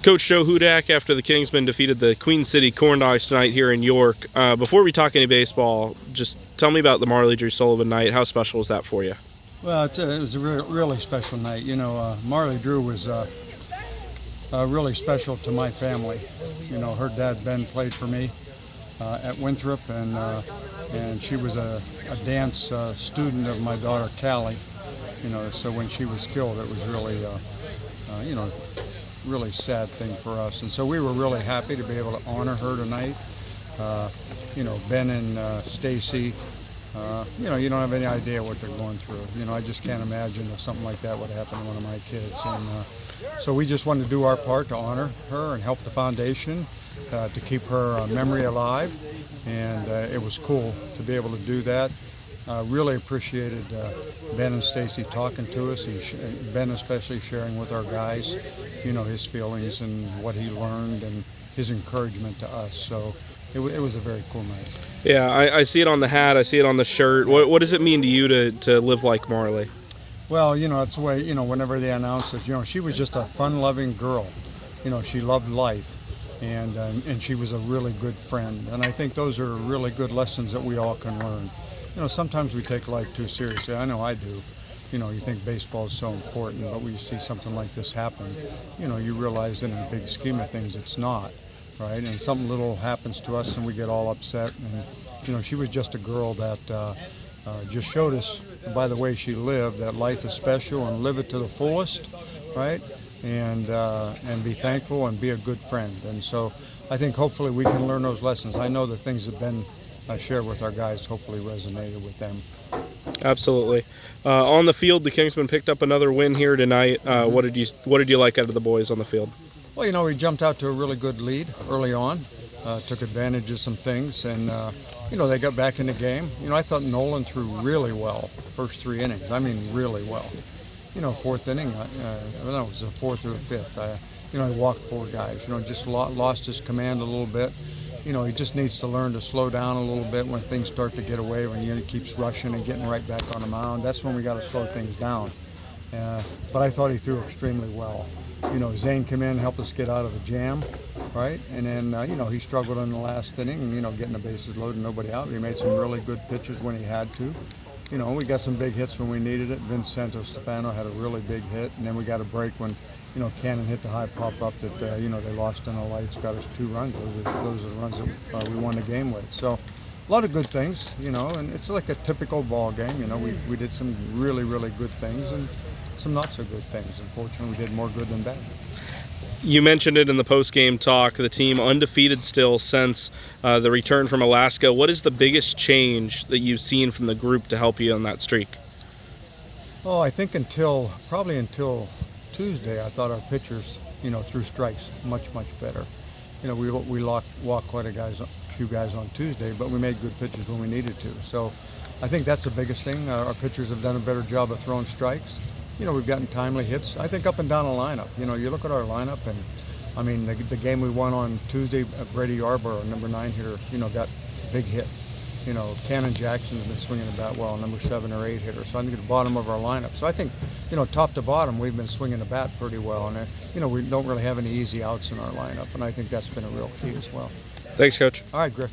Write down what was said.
Coach Joe Hudak, after the Kingsmen defeated the Queen City Corn Dogs tonight here in York. Before we talk any baseball, just tell me about the Marlie Dru Sullivan Night. How special was that for you? Well, it was a really special night. Marlie Dru was really special to my family. Her dad Ben played for me at Winthrop, and she was a dance student of my daughter Callie. So when she was killed, it was really, really sad thing for us. And so we were really happy to be able to honor her tonight. Ben and Stacy. You don't have any idea what they're going through. I just can't imagine if something like that would happen to one of my kids. And so we just wanted to do our part to honor her and help the foundation to keep her memory alive. And it was cool to be able to do that. Really appreciated Ben and Stacy talking to us, and Ben especially sharing with our guys, his feelings and what he learned and his encouragement to us. So it was a very cool night. Yeah, I see it on the hat. I see it on the shirt. What does it mean to you to live like Marlie? Well, it's the way, whenever they announce it, she was just a fun-loving girl. She loved life, and she was a really good friend. And I think those are really good lessons that we all can learn. Sometimes we take life too seriously. I know I do. You think baseball is so important, but when you see something like this happen, you realize that in the big scheme of things, it's not, right? And something little happens to us and we get all upset. And, she was just a girl that just showed us, by the way she lived, that life is special and live it to the fullest, right? And be thankful and be a good friend. And so I think hopefully we can learn those lessons. I know the things that Ben shared with our guys hopefully resonated with them. Absolutely. On the field, the Kingsmen picked up another win here tonight. What did you like out of the boys on the field? Well, we jumped out to a really good lead early on, took advantage of some things, and they got back in the game. I thought Nolan threw really well first 3 innings. I mean, really well. Fourth inning, it was the fourth or the fifth. He walked 4 guys. Just lost his command a little bit. He just needs to learn to slow down a little bit when things start to get away, when he keeps rushing and getting right back on the mound. That's when we got to slow things down. But I thought he threw extremely well. Zane came in and helped us get out of a jam, right? And then, he struggled in the last inning, getting the bases loaded, nobody out. He made some really good pitches when he had to. We got some big hits when we needed it. Vincento Stefano had a really big hit, and then we got a break when Cannon hit the high pop-up that, they lost in the lights, got us 2 runs. Those are the runs that we won the game with. So a lot of good things, and it's like a typical ball game. We did some really, really good things and some not so good things. Unfortunately, we did more good than bad. You mentioned it in the post-game talk, the team undefeated still since the return from Alaska. What is the biggest change that you've seen from the group to help you on that streak? Oh, I think probably until Tuesday, I thought our pitchers, threw strikes much, much better. We walked quite a few guys on Tuesday, but we made good pitches when we needed to. So I think that's the biggest thing. Our pitchers have done a better job of throwing strikes. We've gotten timely hits, I think, up and down the lineup. You look at our lineup, and I mean, the game we won on Tuesday, Brady Yarborough, number 9 hitter, got a big hit. Cannon Jackson's been swinging the bat well, number 7 or 8 hitter. So I think at the bottom of our lineup. So I think, top to bottom, we've been swinging the bat pretty well. And, we don't really have any easy outs in our lineup. And I think that's been a real key as well. Thanks, Coach. All right, Griff.